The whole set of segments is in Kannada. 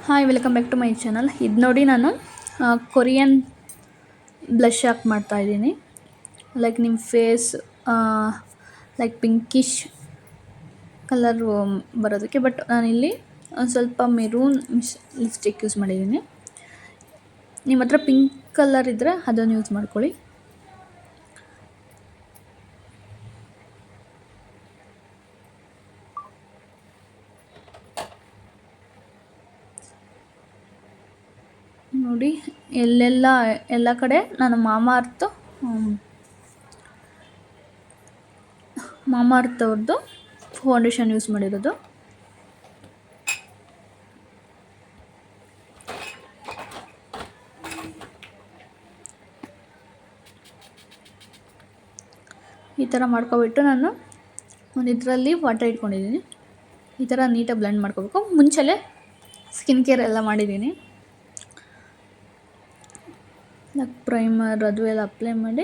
Hi, welcome back to my channel. ಇದು ನೋಡಿ, ನಾನು ಕೊರಿಯನ್ ಬ್ಲಷ್ ಹಾಕಿ ಮಾಡ್ತಾಯಿದ್ದೀನಿ. ಲೈಕ್ ನಿಮ್ಮ ಫೇಸ್ ಲೈಕ್ ಪಿಂಕಿಶ್ ಕಲರ್ ಬರೋದಕ್ಕೆ. ಬಟ್ ನಾನಿಲ್ಲಿ ಒಂದು ಸ್ವಲ್ಪ ಮೆರೂನ್ ಲಿಪ್ಸ್ಟಿಕ್ ಯೂಸ್ ಮಾಡಿದ್ದೀನಿ. ನಿಮ್ಮ ಹತ್ರ ಪಿಂಕ್ ಕಲರ್ ಇದ್ದರೆ ಅದನ್ನು ಯೂಸ್ ಮಾಡ್ಕೊಳ್ಳಿ. ನೋಡಿ, ಎಲ್ಲ ಕಡೆ ನಾನು ಮಾಮಾ ಅರ್ತ್ ಅವ್ರದ್ದು ಫೌಂಡೇಶನ್ ಯೂಸ್ ಮಾಡಿರೋದು. ಈ ಥರ ಮಾಡ್ಕೊಬಿಟ್ಟು ನಾನು ಒಂದು ಇದರಲ್ಲಿ ವಾಟರ್ ಇಟ್ಕೊಂಡಿದ್ದೀನಿ. ಈ ಥರ ನೀಟಾಗಿ ಬ್ಲೆಂಡ್ ಮಾಡ್ಕೋಬೇಕು. ಮುಂಚೆಲೇ ಸ್ಕಿನ್ ಕೇರ್ ಎಲ್ಲ ಮಾಡಿದ್ದೀನಿ. ಲೈಕ್ ಪ್ರೈಮರ್ ಅದು ಎಲ್ಲ ಅಪ್ಲೈ ಮಾಡಿ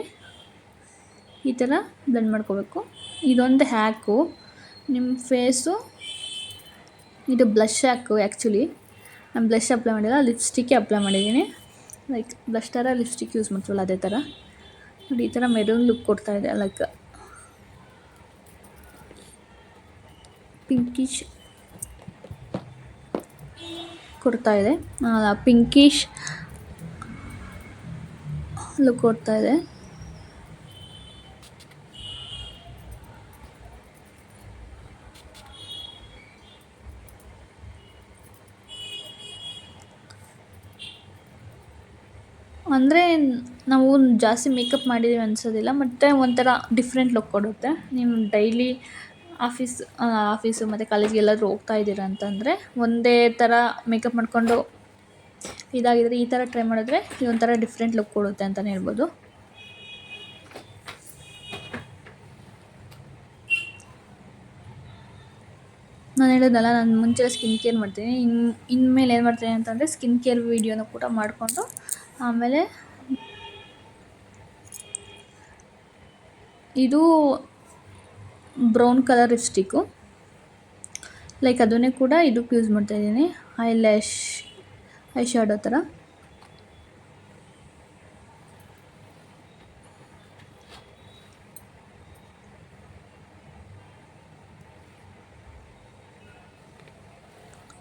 ಈ ಥರ ಬ್ಲೆಂಡ್ ಮಾಡ್ಕೋಬೇಕು. ಇದೊಂದು ಹ್ಯಾಕು. ನಿಮ್ಮ ಫೇಸು ಇದು ಬ್ಲಷ್ ಹ್ಯಾಕು. ಆ್ಯಕ್ಚುಲಿ ನಾನು ಬ್ಲಷ್ ಅಪ್ಲೈ ಮಾಡಿಲ್ಲ, ಲಿಪ್ಸ್ಟಿಕ್ಕೇ ಅಪ್ಲೈ ಮಾಡಿದ್ದೀನಿ. ಲೈಕ್ ಬ್ಲಷ್ ಥರ ಲಿಪ್ಸ್ಟಿಕ್ ಯೂಸ್ ಮಾಡ್ತೀವಲ್ಲ ಅದೇ ಥರ. ನೋಡಿ, ಈ ಥರ ಮೆರೂನ್ ಲುಕ್ ಕೊಡ್ತಾಯಿದೆ. ಲೈಕ್ ಪಿಂಕಿಶ್ ಕೊಡ್ತಾಯಿದೆ. ಪಿಂಕಿಶ್ ಲುಕ್ ಕೊಡ್ತಾಯಿದೆ. ಅಂದರೆ ನಾವು ಜಾಸ್ತಿ ಮೇಕಪ್ ಮಾಡಿದ್ದೀವಿ ಅನ್ಸೋದಿಲ್ಲ, ಮತ್ತು ಒಂಥರ ಡಿಫ್ರೆಂಟ್ ಲುಕ್ ಕೊಡುತ್ತೆ. ನೀವು ಡೈಲಿ ಆಫೀಸು ಮತ್ತು ಕಾಲೇಜ್ಗೆ ಎಲ್ಲಾದರೂ ಹೋಗ್ತಾ ಇದ್ದೀರಾ ಅಂತಂದರೆ ಒಂದೇ ಥರ ಮೇಕಪ್ ಮಾಡಿಕೊಂಡು ಇದಾಗಿದ್ರೆ ಈ ಥರ ಟ್ರೈ ಮಾಡಿದ್ರೆ ಇದೊಂಥರ ಡಿಫ್ರೆಂಟ್ ಲುಕ್ ಕೊಡುತ್ತೆ ಅಂತಲೇ ಹೇಳ್ಬೋದು. ನಾನು ಹೇಳೋದಲ್ಲ, ನಾನು ಮುಂಚೆ ಸ್ಕಿನ್ ಕೇರ್ ಮಾಡ್ತೀನಿ. ಇನ್ಮೇಲೆ ಏನು ಮಾಡ್ತೀನಿ ಅಂತಂದರೆ ಸ್ಕಿನ್ ಕೇರ್ ವೀಡಿಯೋನ ಕೂಡ ಮಾಡಿಕೊಂಡು ಆಮೇಲೆ ಇದು ಬ್ರೌನ್ ಕಲರ್ ಲಿಪ್ಸ್ಟಿಕ್ಕು. ಲೈಕ್ ಅದನ್ನೇ ಕೂಡ ಇದಕ್ಕೆ ಯೂಸ್ ಮಾಡ್ತಾಯಿದ್ದೀನಿ. ಐ ಶ್ಯಾಡೋ ಥರ.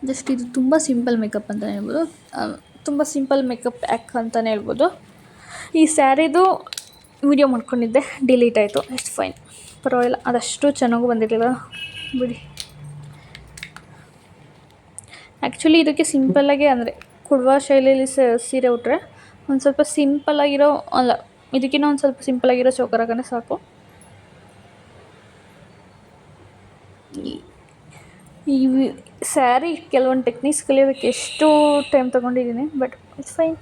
ಜಸ್ಟ್ ಇದು ತುಂಬ ಸಿಂಪಲ್ ಮೇಕಪ್ ಅಂತಲೇ ಹೇಳ್ಬೋದು. ತುಂಬ ಸಿಂಪಲ್ ಮೇಕಪ್ ಹ್ಯಾಕ್ ಅಂತಲೇ ಹೇಳ್ಬೋದು. ಈ ಸ್ಯಾರಿದು ವಿಡಿಯೋ ಮಾಡ್ಕೊಂಡಿದ್ದೆ, ಡಿಲೀಟ್ ಆಯಿತು. ಇಟ್ಸ್ ಫೈನ್, ಪರವಾಗಿಲ್ಲ. ಅದಷ್ಟು ಚೆನ್ನಾಗೂ ಬಂದಿರಲಿಲ್ಲ ಬಿಡಿ. ಆ್ಯಕ್ಚುಲಿ ಇದಕ್ಕೆ ಸಿಂಪಲ್ಲಾಗಿ, ಅಂದರೆ ಕುಡುವ ಶೈಲಿಯಲ್ಲಿ ಸೀರೆ ಉಟ್ಟರೆ ಒಂದು ಸ್ವಲ್ಪ ಸಿಂಪಲ್ಲಾಗಿರೋ, ಅಲ್ಲ ಇದಕ್ಕಿಂತ ಒಂದು ಸ್ವಲ್ಪ ಸಿಂಪಲ್ಲಾಗಿರೋ ಚೋಕರ್ ಹಾಕೊಂಡ್ರೆ ಸಾಕು. ಈ ಸ್ಯಾರಿ ಕೆಲವೊಂದು ಟೆಕ್ನಿಕ್ಸ್ ಕಲಿಯೋದಕ್ಕೆ ಎಷ್ಟು ಟೈಮ್ ತೊಗೊಂಡಿದ್ದೀನಿ, ಬಟ್ ಇಟ್ಸ್ ಫೈನ್.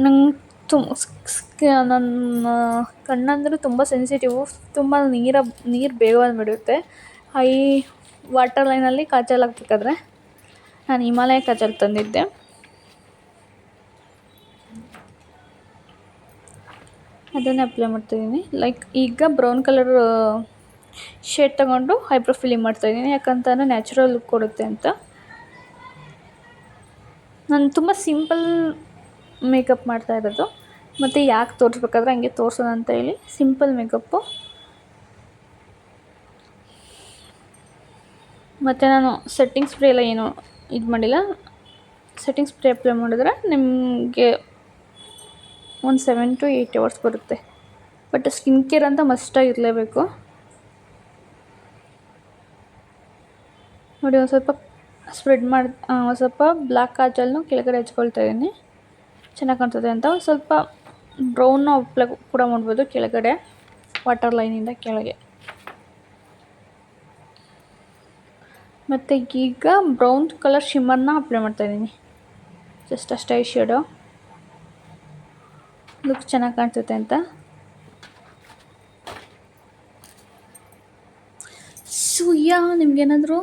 ನಂಗೆ ನನ್ನ ಕಣ್ಣಂದರೆ ತುಂಬ ಸೆನ್ಸಿಟಿವು. ತುಂಬ ನೀರು ಬೇಗ ಬಂದುಬಿಡುತ್ತೆ. ಹೈ ವಾಟರ್ ಲೈನಲ್ಲಿ ಕಾಜಲ್ ಹಾಕ್ಬೇಕಾದ್ರೆ ನಾನು ಹಿಮಾಲಯ ಕಾಜಲ್ ತಂದಿದ್ದೆ. ಅದನ್ನೇ ಅಪ್ಲೈ ಮಾಡ್ತಾಯಿದ್ದೀನಿ. ಲೈಕ್ ಈಗ ಬ್ರೌನ್ ಕಲರ್ ಶೇಡ್ ತಗೊಂಡು ಐಬ್ರೋ ಫಿಲ್ಲಿಂಗ್ ಮಾಡ್ತಾಯಿದ್ದೀನಿ. ಯಾಕಂತಂದರೆ ನ್ಯಾಚುರಲ್ ಲುಕ್ ಕೊಡುತ್ತೆ ಅಂತ. ನಾನು ತುಂಬ ಸಿಂಪಲ್ ಮೇಕಪ್ ಮಾಡ್ತಾ ಇರೋದು, ಮತ್ತು ಯಾಕೆ ತೋರಿಸ್ಬೇಕಾದ್ರೆ ಹಂಗೆ ತೋರಿಸೋಣ ಅಂತ ಹೇಳಿ ಸಿಂಪಲ್ ಮೇಕಪ್ಪು. ಮತ್ತು ನಾನು ಸೆಟ್ಟಿಂಗ್ ಸ್ಪ್ರೇ ಎಲ್ಲ ಏನು ಇದು ಮಾಡಿಲ್ಲ. ಸೆಟ್ಟಿಂಗ್ ಸ್ಪ್ರೇ ಅಪ್ಲೈ ಮಾಡಿದ್ರೆ ನಿಮಗೆ ಒಂದು 7 to 8 hours ಬರುತ್ತೆ. ಬಟ್ ಸ್ಕಿನ್ ಕೇರ್ ಅಂತ ಮಸ್ಟಾಗಿ ಇರಲೇಬೇಕು. ನೋಡಿ, ಒಂದು ಸ್ವಲ್ಪ ಒಂದು ಸ್ವಲ್ಪ ಬ್ಲ್ಯಾಕ್ ಕಾಜಲ್ನು ಕೆಳಗಡೆ ಹಚ್ಕೊಳ್ತಾ ಇದ್ದೀನಿ, ಚೆನ್ನಾಗಿ ಕಾಣ್ತದೆ ಅಂತ. ಒಂದು ಸ್ವಲ್ಪ ಬ್ರೌನ್ನ ಅಪ್ಲೈ ಕೂಡ ಮಾಡ್ಬೋದು ಕೆಳಗಡೆ, ವಾಟರ್ ಲೈನಿಂದ ಕೆಳಗೆ. ಮತ್ತು ಈಗ ಬ್ರೌನ್ ಕಲರ್ ಶಿಮ್ಮರ್ನ ಅಪ್ಲೈ ಮಾಡ್ತಾಯಿದ್ದೀನಿ. ಜಸ್ಟ್ ಅಷ್ಟೇ. ಐ ಶ್ಯಾಡೋ ಲುಕ್ ಚೆನ್ನಾಗಿ ಕಾಣ್ತೈತೆ ಅಂತ. ನಿಮಗೇನಾದರೂ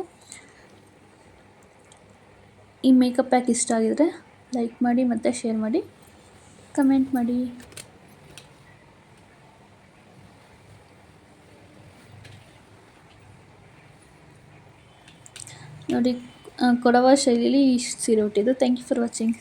ಈ ಮೇಕಪ್ ಪ್ಯಾಕ್ ಇಷ್ಟ ಆಗಿದರೆ ಲೈಕ್ ಮಾಡಿ ಮತ್ತು ಶೇರ್ ಮಾಡಿ, ಕಮೆಂಟ್ ಮಾಡಿ. ನೋಡಿ ಕೊಡವ ಶೈಲಿಲಿ ಇಷ್ಟು ಸೀರೆ ಉಟ್ಟಿದ್ದು. Thank you for watching.